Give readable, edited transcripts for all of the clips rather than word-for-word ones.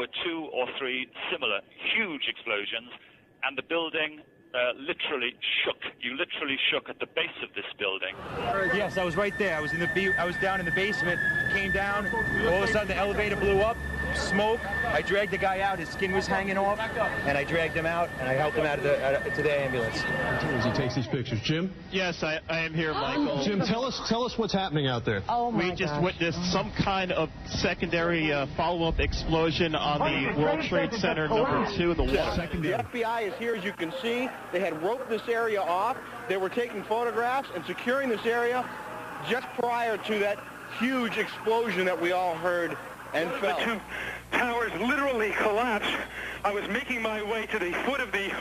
were 2 or 3 similar huge explosions, and the building literally shook. You literally shook at the base of this building. Yes, I was right there. I was down in the basement, came down, all of a sudden the elevator blew up, smoke. I dragged the guy out, his skin was hanging off, and I dragged him out, and I helped him out to the ambulance. As he takes these pictures. Jim? Yes, I am here, Michael. Jim, tell us what's happening out there. Oh my We just witnessed some kind of secondary follow-up explosion on the World Trade Center #2 in the water. The FBI is here, as you can see. They had roped this area off. They were taking photographs and securing this area just prior to that huge explosion that we all heard and felt. The 2 towers literally collapsed. I was making my way to the foot of the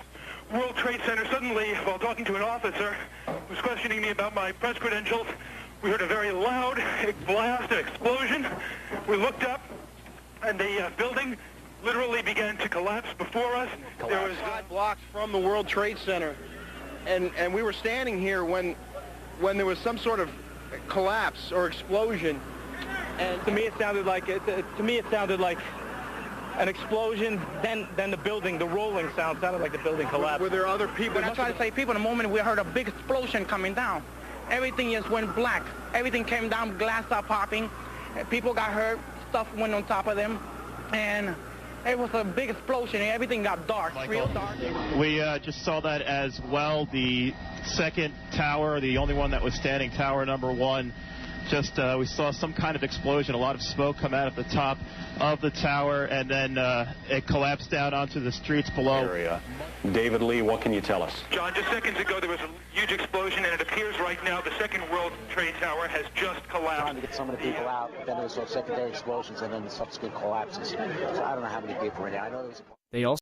World Trade Center. Suddenly, while talking to an officer who was questioning me about my press credentials, we heard a very loud blast, an explosion. We looked up, and the building literally began to collapse before us. There was 5 blocks from the World Trade Center, and we were standing here when there was some sort of collapse or explosion. And to me, it sounded like an explosion. Then the building, the rolling sound sounded like the building collapsed. Were there other people? When I try to say people, the moment we heard a big explosion coming down, everything just went black. Everything came down, glass started popping, people got hurt, stuff went on top of them, and it was a big explosion, and everything got dark, real dark. We just saw that as well. The second tower, the only one that was standing, tower #1, we saw some kind of explosion, a lot of smoke come out at the top of the tower, and then it collapsed down onto the streets below. David Lee, what can you tell us? John, just seconds ago there was a huge explosion, and it appears right now the second World Trade Tower has just collapsed. Trying to get some of the people out, then there was secondary explosions, and then the subsequent collapses. So I don't know how many people were in there. I know there was. They also